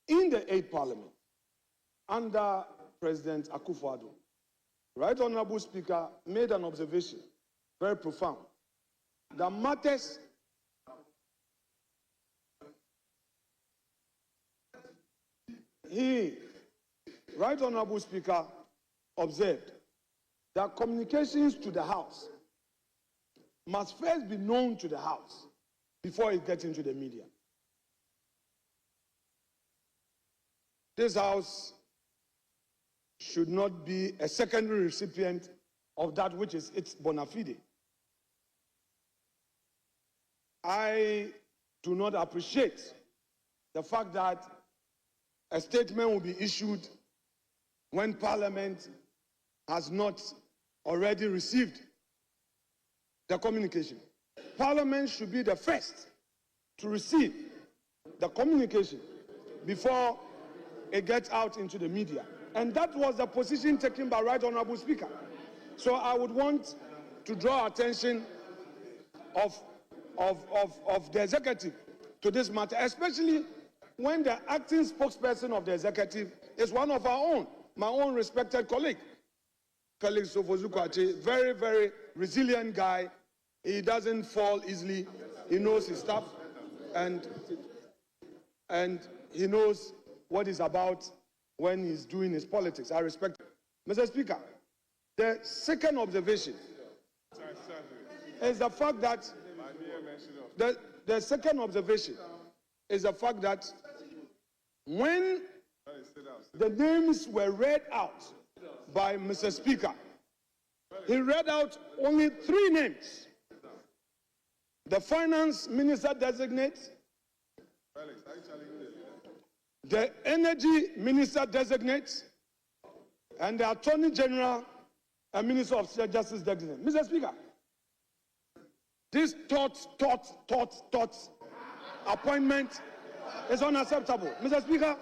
in the 8th Parliament, under President Akufo-Addo, Right Honorable Speaker made an observation, very profound, that matters Right Honorable Speaker observed that communications to the House must first be known to the House before it gets into the media. This House should not be a secondary recipient of that which is its bona fide. I do not appreciate the fact that a statement will be issued when Parliament has not already received the communication. Parliament should be the first to receive the communication before it gets out into the media. And that was the position taken by Right Honorable Speaker. So I would want to draw attention of the executive to this matter, especially when the acting spokesperson of the executive is one of our own, my own respected colleague Sofozukwati, very, very resilient guy. He doesn't fall easily. He knows his stuff, and he knows what he's about when he's doing his politics. I respect him. Mr. Speaker, the second observation is the fact that the second observation is the fact that when the names were read out by Mr. Speaker, he read out only 3 names. The finance minister designate, the energy minister designate, and the attorney general and minister of justice designate. Mr. Speaker, this thought appointment is unacceptable. Mr. Speaker,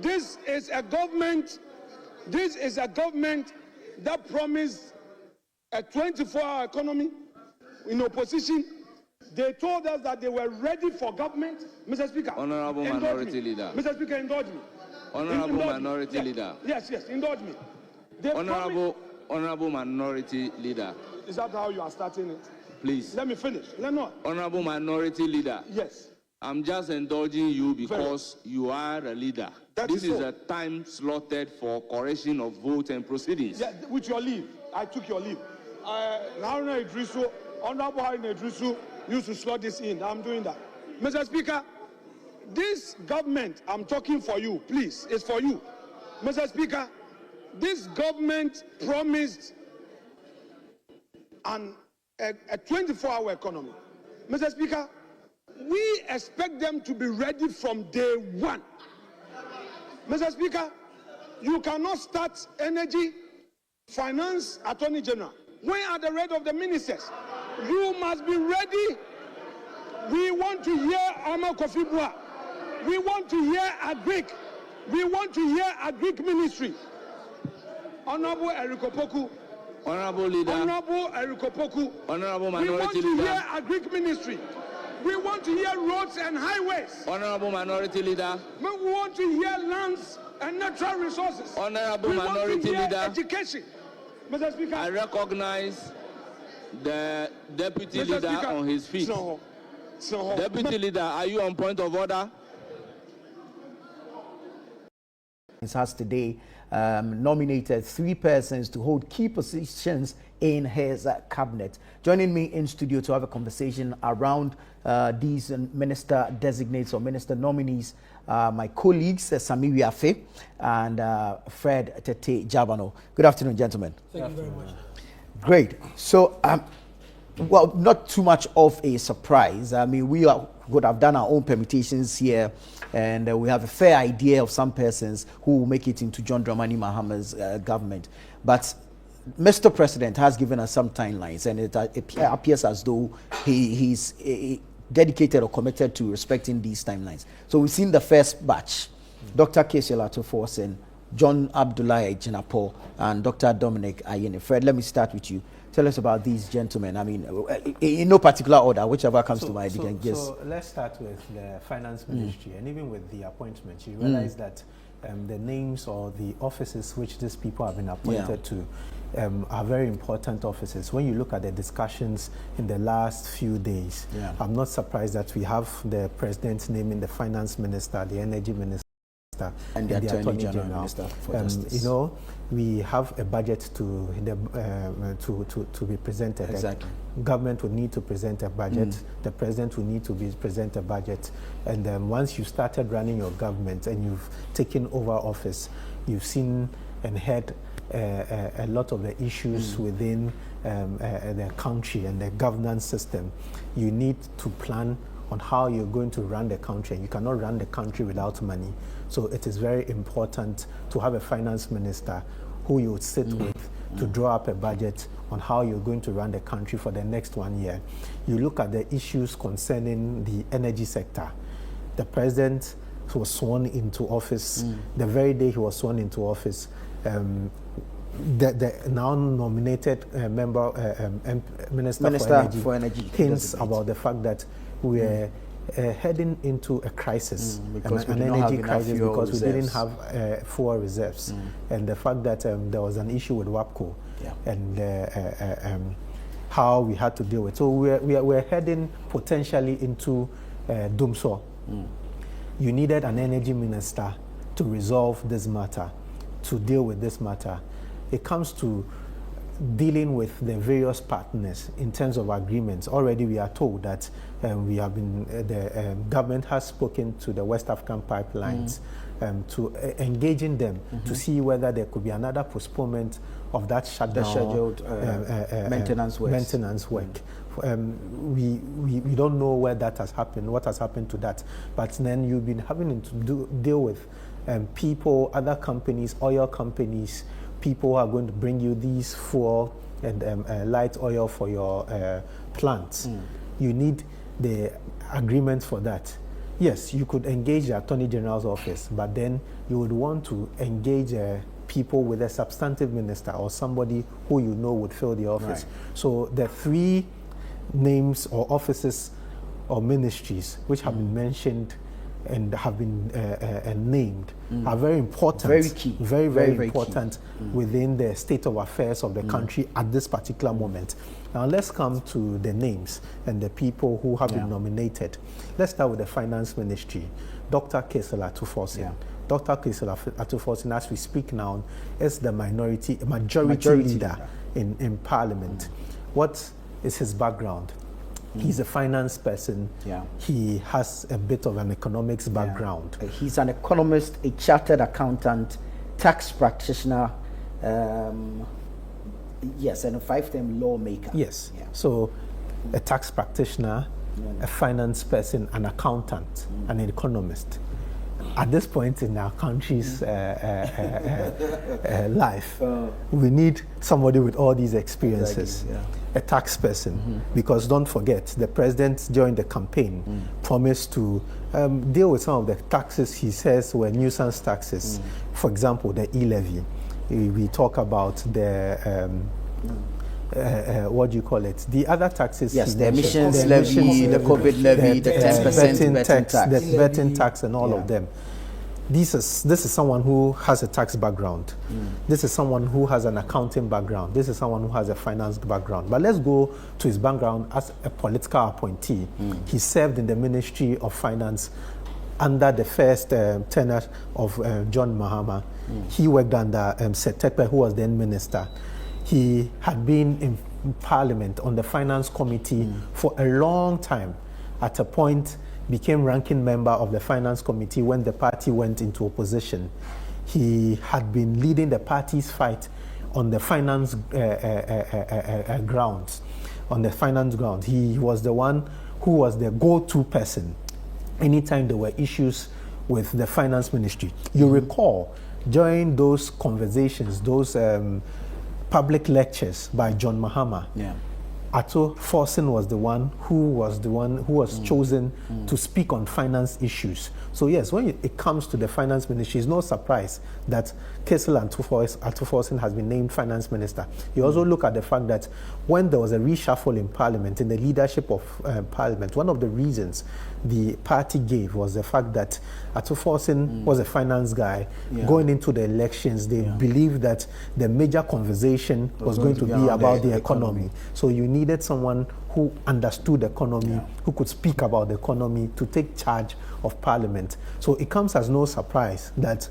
this is a government that promised a 24-hour economy in opposition. They told us that they were ready for government. Mr. Speaker, Honorable Minority Leader. Mr. Speaker, indulge me. Honorable Minority Leader. Yes, indulge me. Honorable Minority Leader. Is that how you are starting it? Please. Let me finish. Honorable Minority Leader. Yes. I'm just indulging you because you are a leader. This is a time slotted for correction of vote and proceedings. Yeah, with your leave. I took your leave. Honorable Haruna Idrisu used to slot this in. I'm doing that. Mr. Speaker, this government, I'm talking for you, please, it's for you. Mr. Speaker, this government promised a 24-hour economy. Mr. Speaker, we expect them to be ready from day one. Mr. Speaker, you cannot start energy, finance, attorney general. When are the rest of the ministers? You must be ready. We want to hear Ama Kofi Bua. We want to hear Agric. We want to hear Agric Ministry. Honorable Erikopoku. Honorable Leader. Honorable Erikopoku. Honorable Minority Leader. We want to hear Agric Ministry. We want to hear roads and highways. Honorable Minority Leader. We want to hear lands and natural resources. Honorable Minority Leader. Education. Mr. Speaker, I recognize the Deputy Leader on his feet. Deputy Leader, are you on point of order? Has today nominated 3 persons to hold key positions in his cabinet. Joining me in studio to have a conversation around these minister designates or minister nominees, my colleagues Sami Wiafe and Fred Tete Jabano. Good afternoon, gentlemen. Thank you very much. Great. So, well, not too much of a surprise. I mean, we would have done our own permutations here, and we have a fair idea of some persons who will make it into John Dramani Mahama's government. But Mr. President has given us some timelines, and it appears as though he's dedicated or committed to respecting these timelines. So we've seen the first batch, Dr. Kesiolato Forsen, John Abdullahi Jinapo, and Dr. Dominic Ayene. Fred, let me start with you. Tell us about these gentlemen. I mean, in no particular order, whichever comes to mind. So let's start with the finance ministry, and even with the appointments, you realize that the names or the offices which these people have been appointed to are very important offices. When you look at the discussions in the last few days, I'm not surprised that we have the president naming the finance minister, the energy minister, and the attorney general minister for justice. You know, we have a budget to be presented. Exactly. Government would need to present a budget. The president will need to present a budget. And once you started running your government and you've taken over office, you've seen and heard a lot of the issues within the country and the governance system. You need to plan on how you're going to run the country. You cannot run the country without money. So it is very important to have a finance minister who you would sit with to draw up a budget on how you're going to run the country for the next 1 year. You look at the issues concerning the energy sector. The president was sworn into office. The very day he was sworn into office, the now nominated Minister for Energy hints about the fact that we're heading into a crisis, an energy crisis, because we didn't have fuel reserves, and the fact that there was an issue with WAPCO, and how we had to deal with. So we're heading potentially into doomsday. You needed an energy minister to resolve this matter, to deal with this matter. It comes to dealing with the various partners in terms of agreements. Already we are told that the government has spoken to the West African pipelines to engaging them to see whether there could be another postponement of that shutdown, the scheduled maintenance work. We don't know where that has happened, what has happened to that. But then you've been having to deal with people, other companies, oil companies, people who are going to bring you these fuel and light oil for your plants. You need the agreement for that. Yes, you could engage the Attorney General's office, but then you would want to engage people with a substantive minister or somebody who you know would fill the office. Right. So the three names or offices or ministries which have been mentioned and have been named are very important, very key, very important within the state of affairs of the country at this particular moment. Now let's come to the names and the people who have been nominated. Let's start with the finance ministry. Dr. Kesela Tuforsin. Dr. Kesela Tuforsin, as we speak now, is the majority leader in Parliament. What is his background? He's a finance person. He has a bit of an economics background. He's an economist, a chartered accountant, tax practitioner, yes, and a 5-term lawmaker. Yes. So a tax practitioner, a finance person, an accountant, an economist. At this point in our country's life, we need somebody with all these experiences. A tax person, because don't forget, the president during the campaign promised to deal with some of the taxes he says were nuisance taxes. For example, the e-levy. We talk about the what do you call it? The other taxes. Yes, the emissions levy, the COVID levy, the 10% tax, the vetting tax, and all of them. This is someone who has a tax background. This is someone who has an accounting background. This is someone who has a finance background. But let's go to his background as a political appointee. He served in the Ministry of Finance under the first tenure of John Mahama. He worked under Setepe, who was then minister. He had been in Parliament on the Finance Committee for a long time. At a point, became ranking member of the Finance Committee when the party went into opposition. He had been leading the party's fight on the finance grounds. On the finance grounds, he was the one who was the go-to person anytime there were issues with the finance ministry. You recall, during those conversations, those public lectures by John Mahama, Afenyo-Markin was the one who was chosen to speak on finance issues. So yes, when it comes to the finance ministry, it's no surprise that Kessel Afenyo-Markin has been named finance minister. You also look at the fact that when there was a reshuffle in parliament, in the leadership of parliament, one of the reasons the party gave was the fact that Afenyo-Markin was a finance guy. Going into the elections, they believed that the major conversation was going to be about the economy. So you needed someone who understood the economy, who could speak about the economy, to take charge of parliament. So it comes as no surprise that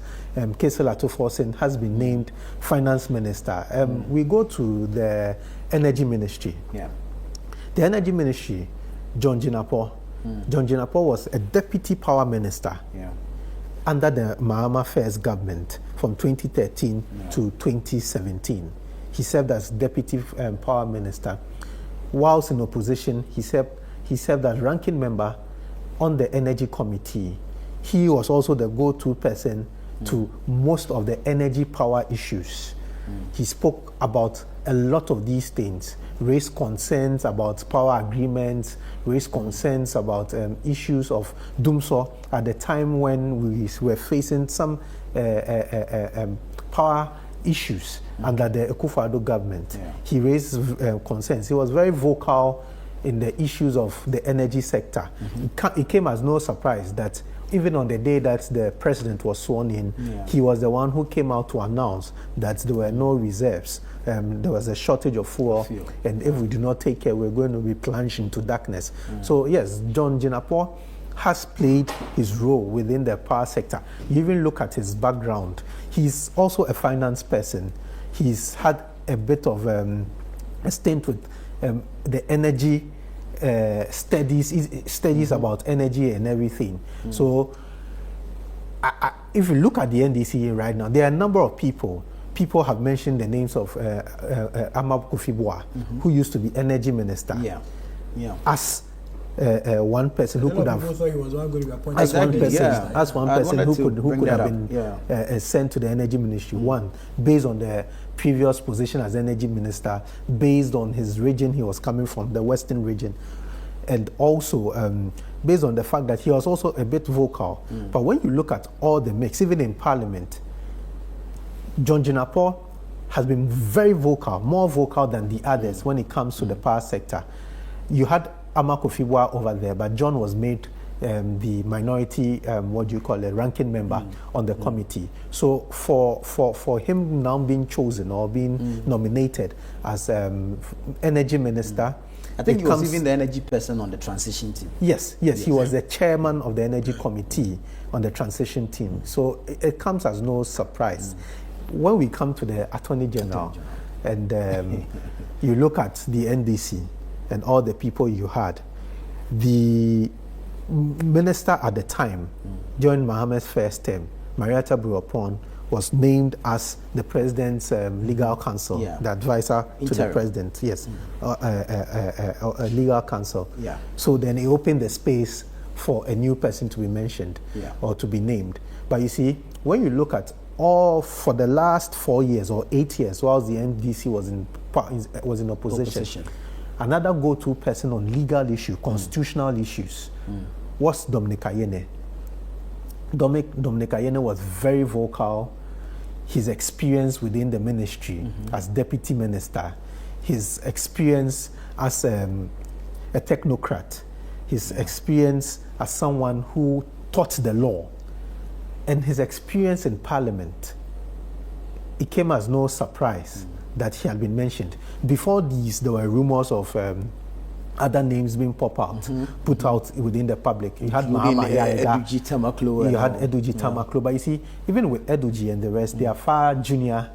Kessel Afenyo-Markin has been named finance minister. We go to the energy ministry. The energy ministry, John Jinapor. John Jinapor was a deputy power minister under the Mahama first government from 2013 to 2017. He served as deputy power minister. Whilst in opposition, he served as ranking member on the energy committee. He was also the go-to person to most of the energy power issues. He spoke about a lot of these things, raised concerns about power agreements, raised concerns about issues of Dumso at the time when we were facing some power issues under the Akufo-Addo government. He raised concerns. He was very vocal in the issues of the energy sector. It came as no surprise that even on the day that the president was sworn in, he was the one who came out to announce that there were no reserves. There was a shortage of fuel, and if we do not take care, we're going to be plunged into darkness. So yes, John Jinapor has played his role within the power sector. You even look at his background. He's also a finance person. He's had a bit of a stint with the energy studies about energy and everything. So if you look at the NDC right now, there are a number of people have mentioned the names of Ahmad Kofi-Boa, who used to be energy minister, as one person who could have, as one person who could have been sent to the energy ministry. One, based on the previous position as energy minister, based on his region he was coming from, the western region, and also based on the fact that he was also a bit vocal. But when you look at all the mix, even in parliament, John Jinapor has been very vocal, more vocal than the others when it comes to the power sector. You had Ahmad Kofi-Boa over there, but John was made the minority, ranking member on the committee. So for him now being chosen or being nominated as energy minister, I think he was even the energy person on the transition team. Yes, he was the chairman of the energy committee on the transition team. So it comes as no surprise. When we come to the Attorney General, and you look at the NDC and all the people you had, the minister at the time, during Mahama's first term, Marietta Buropon, was named as the president's legal counsel, the advisor to the president, a legal counsel. So then he opened the space for a new person to be mentioned or to be named. But you see, when you look at all for the last 4 years or 8 years, whilst the NDC was in opposition. Another go-to person on legal issues, constitutional issues, was Dominic Ayene. Dominic Ayene was very vocal. His experience within the ministry as deputy minister, his experience as a technocrat, his experience as someone who taught the law, and his experience in parliament, it came as no surprise that he had been mentioned. Before these, there were rumors of other names being put out within the public. You had Mahama, Eduji Tamaklo. You had Eduji Tamaklo. But you see, even with Eduji and the rest, they are far junior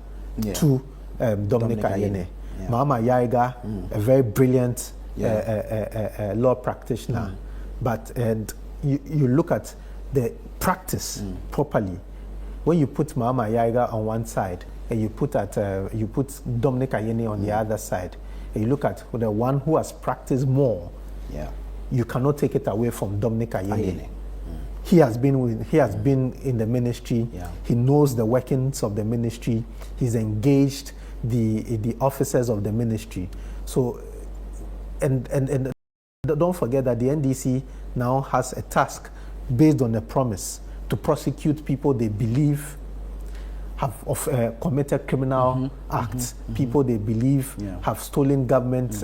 to Dominic Ayene. Mahama Yaiga, a very brilliant law practitioner. But you look at the practice properly. When you put Mahama Yaiga on one side and you put Dominic Ayene on the other side, and you look at the one who has practiced more, you cannot take it away from Dominic Ayene. He has been in the ministry. He knows the workings of the ministry. He's engaged the officers of the ministry. So and don't forget that the NDC now has a task based on a promise to prosecute people they believe have committed criminal acts, people they believe have stolen government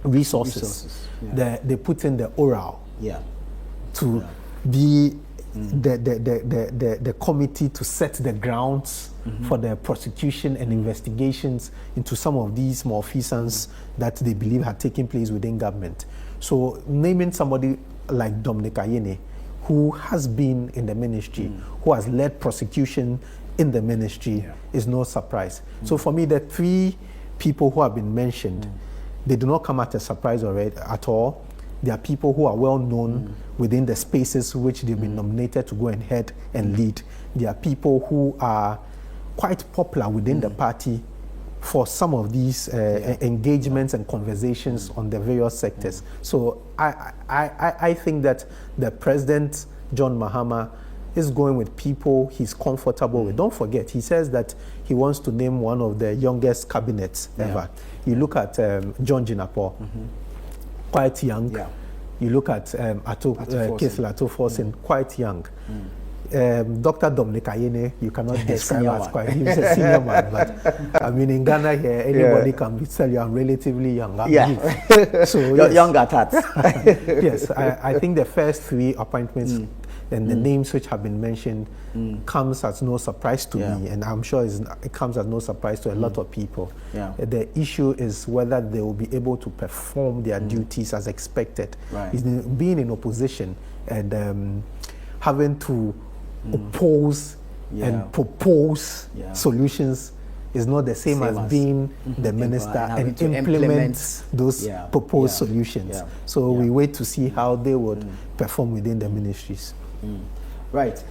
resources. They put in the oral to be the committee to set the grounds for the prosecution and investigations into some of these malfeasance that they believe had taken place within government. So naming somebody like Dominic Ayene, who has been in the ministry, who has led prosecution in the ministry, is no surprise. So for me, the three people who have been mentioned, they do not come at a surprise already at all. They are people who are well known within the spaces which they've been nominated to go and head and lead. They are people who are quite popular within the party for some of these engagements and conversations on the various sectors. So I think that the President, John Mahama, is going with people he's comfortable with. Don't forget, he says that he wants to name one of the youngest cabinets ever. You look at John Jinapor, quite young. You look at Kisla Atoforsen, quite young. Dr. Dominic Ayene, you cannot describe as quite, he's a senior man, but I mean, in Ghana here, anybody can tell you I'm relatively young. So yes. Young at heart. Yes, I think the first three appointments and the names which have been mentioned comes as no surprise to me, and I'm sure it comes as no surprise to a lot of people. The issue is whether they will be able to perform their duties as expected. Being in opposition and having to oppose and propose solutions is not the same as being the minister and implement those proposed solutions. So we wait to see how they would perform within the ministries. Right.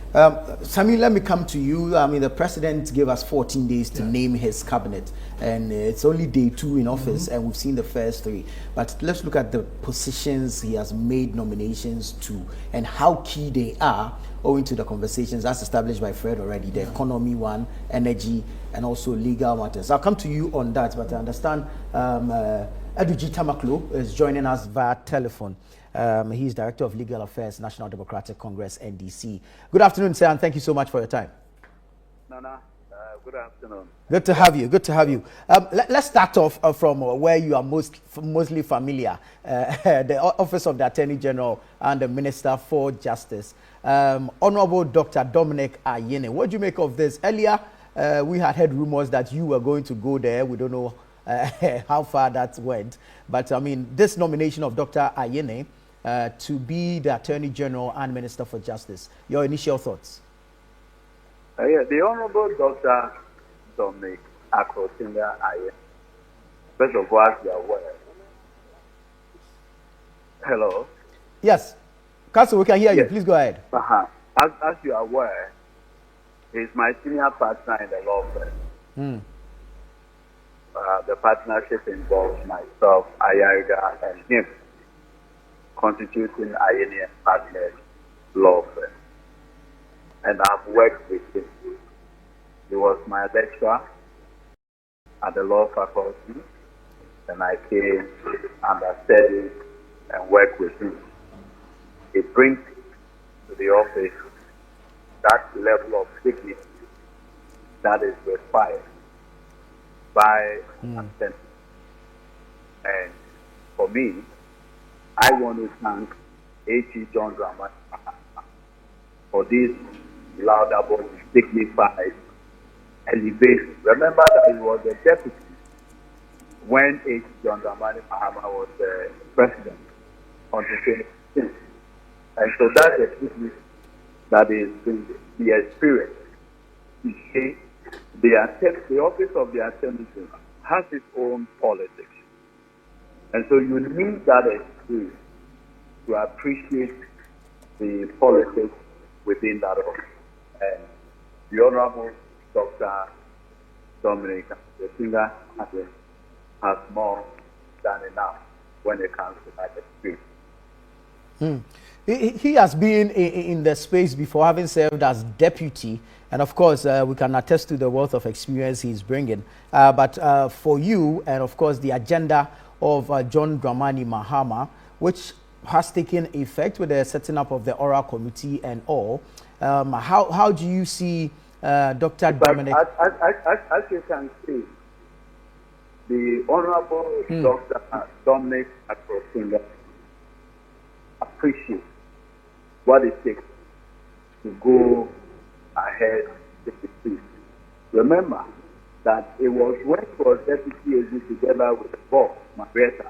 Sami, let me come to you. I mean, the president gave us 14 days to name his cabinet, and it's only day 2 in office, and we've seen the first 3. But let's look at the positions he has made nominations to and how key they are, owing to the conversations as established by Fred already, the economy one, energy, and also legal matters. I'll come to you on that, but I understand Eduji Tamaklo is joining us via telephone. He's Director of Legal Affairs, National Democratic Congress, NDC. Good afternoon, sir, and thank you so much for your time. Nana, good afternoon. Good to have you. Good to have you. Let's start off from where you are mostly familiar, the Office of the Attorney General and the Minister for Justice. Honorable Dr. Dominic Ayene, what do you make of this? Earlier, we had heard rumors that you were going to go there. We don't know how far that went. But, I mean, this nomination of Dr. Ayene to be the Attorney General and Minister for Justice, your initial thoughts? The Honorable Dr. Dominic Akrotinga Ayene, first of all, as you are aware. Hello? Yes. Council, we can hear you. Please go ahead. As you are aware, he's my senior partner in the law firm. The partnership involves myself, Ayariga, and him, constituting Ayene and Partners Law Firm. And I've worked with him. He was my lecturer at the law faculty, and I came and I studied and worked with him. He brings to the office that level of dignity that is required by consent. And for me, I want to thank A.T. John Dramani for this laudable, dignified elevation. Remember that he was the deputy when A.T. John Dramani Mahama was the president on the 2016. And so that's the dignity that is the experience. The office of the Attorney General has its own politics. And so you need that experience to appreciate the politics within that office. And the Honorable Dr. Dominic Akrotinga has more than enough when it comes to that experience. He has been in the space before, having served as deputy, and of course we can attest to the wealth of experience he's bringing. But for you, and of course the agenda of John Dramani Mahama, which has taken effect with the setting up of the oral committee and all. How do you see Dr. Dominic? As you can see, the Honorable Dr. Dominic Akrosinga appreciates what it takes to go ahead with the peace. Remember that it was when he was deputy AG together with the boss, Marietta,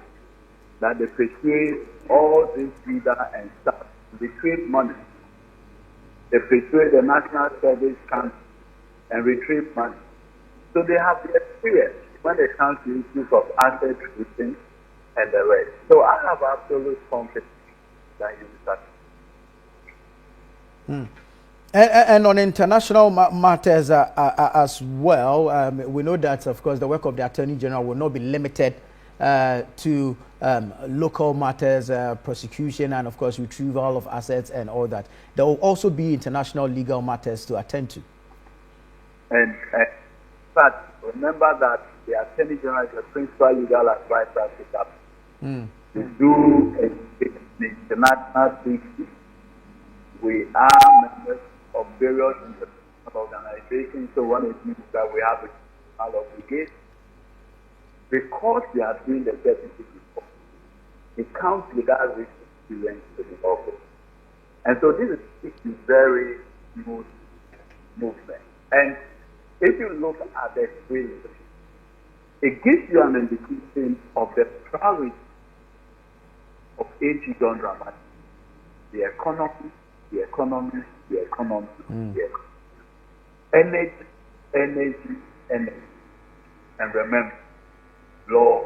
that they persuade all these leaders and staff to retrieve money. They persuade the National Service Council and retrieve money. So they have the experience when it comes to issues of asset treating and the rest. So I have absolute confidence that he will succeed. And on international matters as well, we know that, of course, the work of the Attorney General will not be limited to local matters, prosecution, and, of course, retrieval of assets and all that. There will also be international legal matters to attend to. And but remember that the Attorney General is the principal legal advisor to that. To do the international treaty. We are members of various international organizations, so one it means that we have a national obligation. Because we are doing the deputy report, it comes without risk experience to the office. And so this is a very smooth movement. And if you look at the experience, it gives you an indication of the priority of AG John Dramani. The economy, the economy, the economy, the economy. Energy, and remember, law.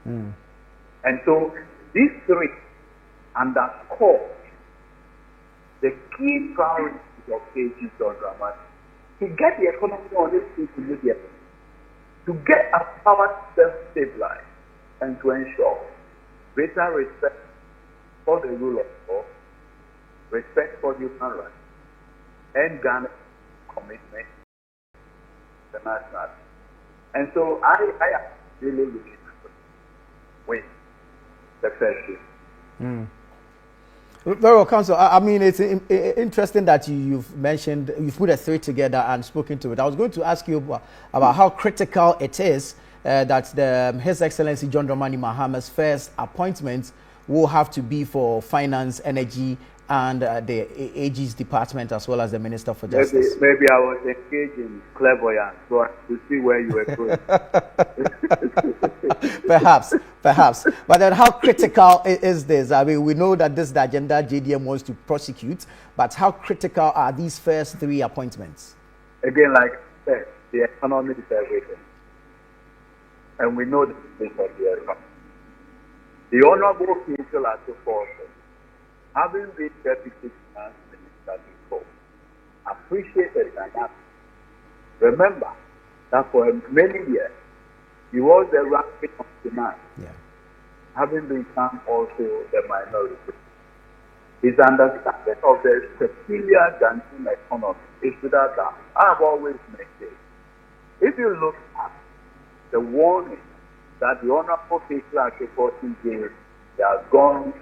And so these three underscore the key priorities of AG John Dramani. To get the economy on its feet immediately, to get our power system stabilized, and to ensure greater respect for the rule of law, respect for human rights, and Ghana's commitment to the national. And so I am really looking to win the first year. Very well, Council. I mean, it's interesting that you've mentioned, you've put a three together and spoken to it. I was going to ask you about how critical it is that His Excellency John Dramani Mahama's first appointment will have to be for finance, energy, and the AG's department, as well as the Minister for Justice. Maybe I was engaged in clairvoyance, so to see where you were going. Perhaps. But then how critical is this? I mean, we know that this is the agenda JDM wants to prosecute, but how critical are these first three appointments? Again, like I said, the economy is everything. And we know the state of the economy. The Honorable Ministerial Association, having been Deputy Finance Minister before, appreciated that. Remember that for many years, he was the ranking of finance, having become also the minority. His understanding of the peculiar Ghanaian economy is without doubt. I have always maintained. If you look at the warning that the Honorable Ministerial Association gave, they are gone.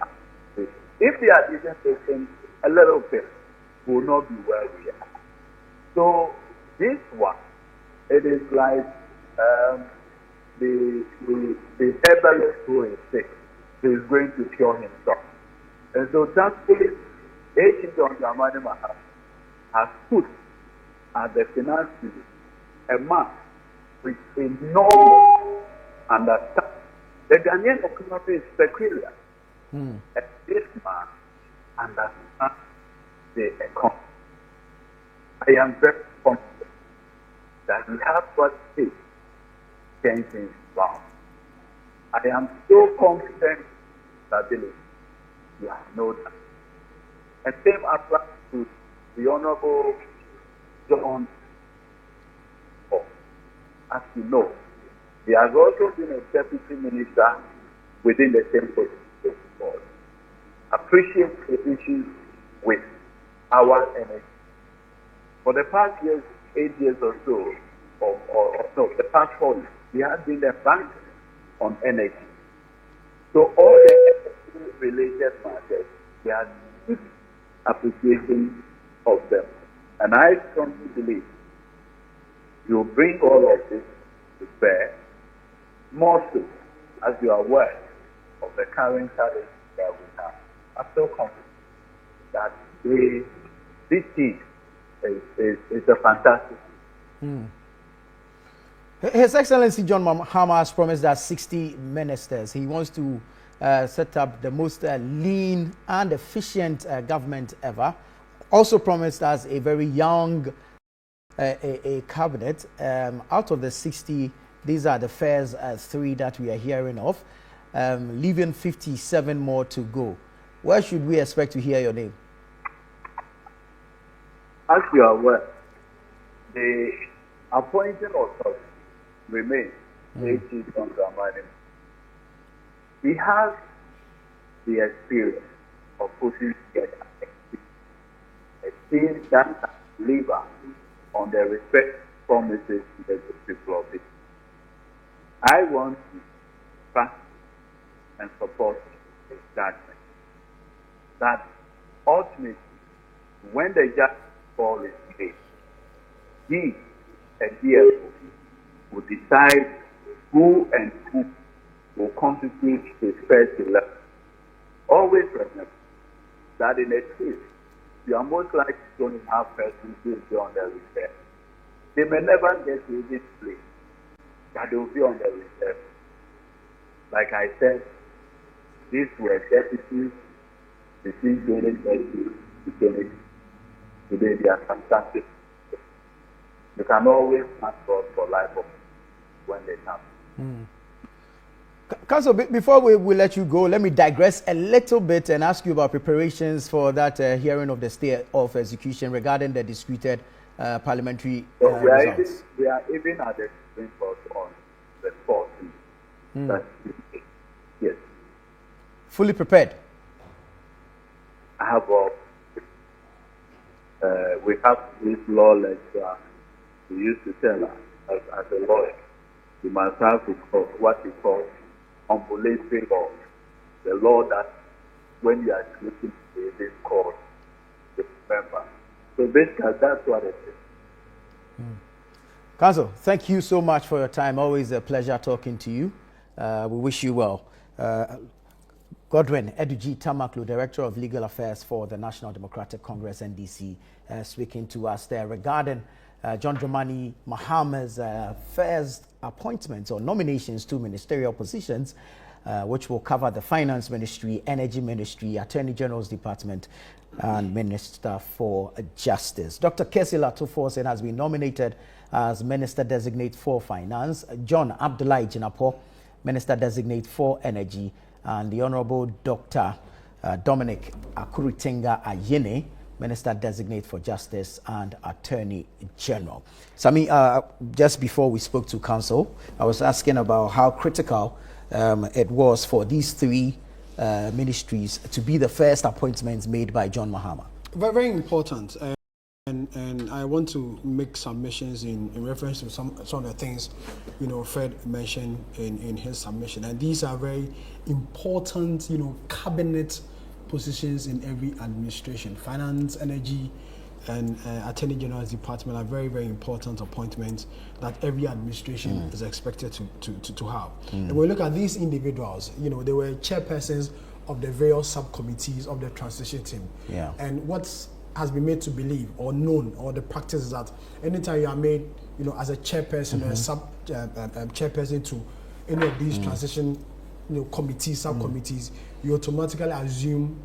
If they are even taken a little bit, we will not be where we are. So this one, it is like the herbalist who is sick, he is going to cure himself. And so thankfully, AG John Dramani Mahama has put at the finance ministry a man with enormous understanding. The Ghanaian economy is peculiar. And this man understands the economy. I am very confident that we have what it takes to change things around. I am so confident that you have no doubt. And same applies to the Honorable John. As you know, he has also been a deputy minister within the same position. Appreciate the issues with our energy. For the past 8 years or so, the past 4 years, he has been the bank on energy. So all the related matters, they are good appreciation of them. And I strongly believe you bring all of this to bear, more so as you are aware of the current challenge that we have. I'm so confident that this team is a fantastic team. His Excellency John Mahama has promised that 60 ministers. He wants to set up the most lean and efficient government ever. Also promised us a very young a cabinet. Out of the 60, these are the first 3 that we are hearing of, leaving 57 more to go. Where should we expect to hear your name? As you are aware, the appointing authority remains Chief Mahama. He has the experience of putting together a team that can deliver on the respect promises to the people of it. I want to trust and support his judgment that ultimately, when the judgment fall is made, he and DFO will decide who and who will constitute his first election. Always remember that in a case, you are most likely going to have persons who will be on the reserve. They may never get to this place, but they will be on the reserve. Like I said, these were deputies between 2020 to 2020. Today they are fantastic. You can always ask God for life when they come. Council, before we let you go, let me digress a little bit and ask you about preparations for that hearing of the stay of execution regarding the disputed parliamentary results. We are even at the Supreme Court on the 14th. Yes. Fully prepared? I have we have this law lecture. We used to tell us as a lawyer, you must have what you call ambulatory law. The law that when you are looking to this court, you remember. So basically, that's what it is. Council, thank you so much for your time. Always a pleasure talking to you. We wish you well. Godwin Eduji Tamaklu, Director of Legal Affairs for the National Democratic Congress, NDC, speaking to us there regarding John Dramani Mahama's first appointments or nominations to ministerial positions, which will cover the Finance Ministry, Energy Ministry, Attorney General's Department, and Minister for Justice. Dr. Kesi Latofosen has been nominated as Minister Designate for Finance, John Abdullahi Jinapo, Minister Designate for Energy, and the Honorable Dr. Dominic Akuritinga Ayene, Minister Designate for Justice and Attorney General. Sami, just before we spoke to Council, I was asking about how critical it was for these 3 ministries to be the first appointments made by John Mahama. Very, very important. And I want to make submissions in reference to some of the things, Fred mentioned in his submission. And these are very important, cabinet positions in every administration. Finance, energy, and Attorney General's Department are very, very important appointments that every administration is expected to have. And when we look at these individuals, they were chairpersons of the various subcommittees of the transition team. Yeah. And what's has been made to believe or known, or the practice is that anytime you are made, as a chairperson or a chairperson to any of these transition, committees, subcommittees, you automatically assume,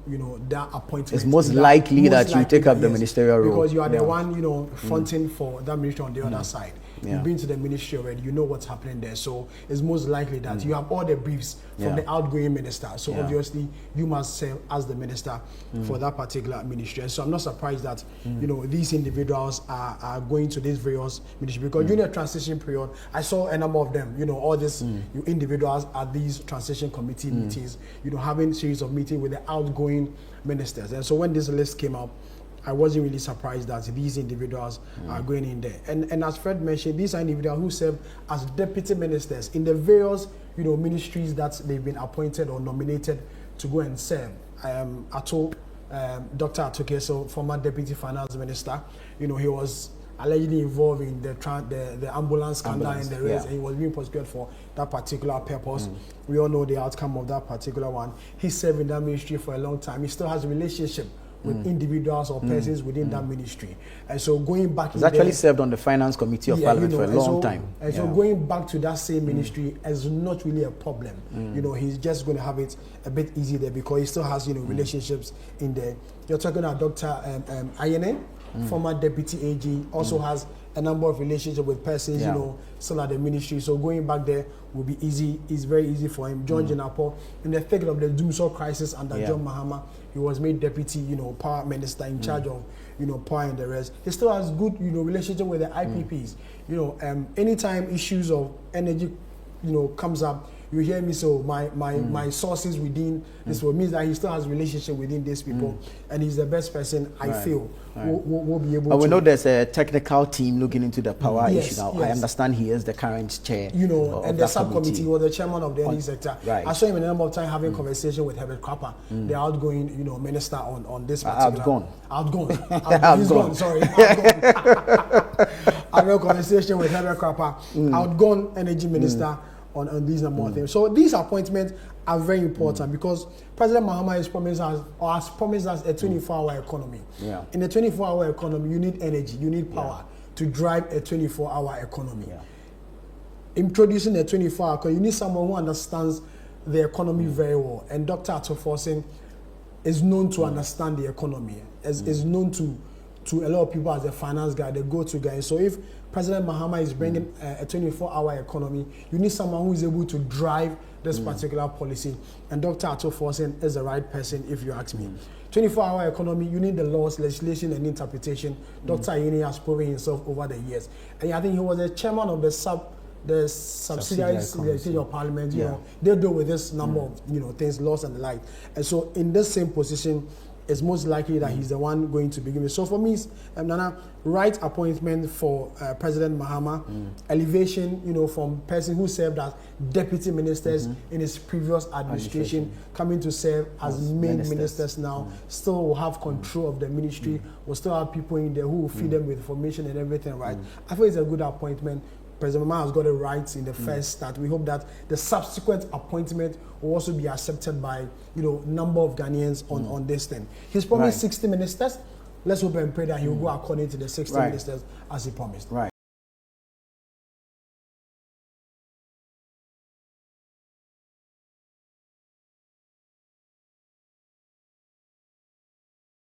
that appointment. It's most likely that you take up the ministerial role. Because you are the one, fronting for that ministry on the other side. Yeah. You've been to the ministry already, you know what's happening there. So it's most likely that you have all the briefs from the outgoing minister. So obviously you must serve as the minister for that particular ministry. And so I'm not surprised that these individuals are going to these various ministries, because during the transition period, I saw a number of them, all these individuals at these transition committee meetings, having series of meetings with the outgoing ministers. And so when this list came up, I wasn't really surprised that these individuals are going in there. And as Fred mentioned, these are individuals who serve as deputy ministers in the various, ministries that they've been appointed or nominated to go and serve. Dr. Atoke, former deputy finance minister, he was allegedly involved in the ambulance scandal and the rest, and he was being prosecuted for that particular purpose. We all know the outcome of that particular one. He served in that ministry for a long time. He still has a relationship with individuals or persons within that ministry. And so going back... He's actually served on the finance committee of parliament for a long time. And so going back to that same ministry is not really a problem. He's just going to have it a bit easy there because he still has, relationships in there. You're talking about Dr. Ayene, former deputy AG, also has a number of relationships with persons, still at the ministry. So going back there will be easy. It's very easy for him. John Jenapo, in the thick of the Doomsday crisis under John Mahama, he was made deputy, power minister in charge of, power and the rest. He still has good, relationship with the IPPs. Anytime issues of energy, comes up, you hear me. So my sources within this will means that he still has relationship within these people, and he's the best person I feel will be able. But we know there's a technical team looking into the power issue now. I understand he is the current chair. And the subcommittee was the chairman of the energy sector. I saw him a number of times having conversation with Herbert Krapper, the outgoing minister on this particular. Outgone. He's gone. Sorry. I had a conversation with Herbert Krapper, outgone energy minister. On these number of things. So these appointments are very important because President Mahama has promised us a 24-hour economy. In a 24-hour economy, you need energy, you need power to drive a 24-hour economy. Introducing a 24-hour economy, you need someone who understands the economy very well. And Dr. Atoforsen is known to understand the economy, is known to a lot of people as a finance guy, the go-to guy. So if President Mahama is bringing a 24-hour economy, you need someone who is able to drive this particular policy. And Dr. Atoforsen is the right person, if you ask me. 24-hour economy, you need the laws, legislation, and interpretation. Dr. Ayene has proven himself over the years. And I think he was the chairman of the subsidiaries of parliament. They deal with this number of things, laws and the like. And so in this same position, it's most likely that he's the one going to begin with. So for me, Nana, right appointment for President Mahama, elevation, from person who served as deputy ministers in his previous administration, coming to serve as main ministers now, still will have control of the ministry, will still have people in there who will feed them with information and everything, right? I think it's a good appointment. President Mahama has got it right in the first start. We hope that the subsequent appointment will also be accepted by, number of Ghanaians on this thing. He's promised 60 ministers. Let's hope and pray that he will go according to the 60 ministers as he promised. Right.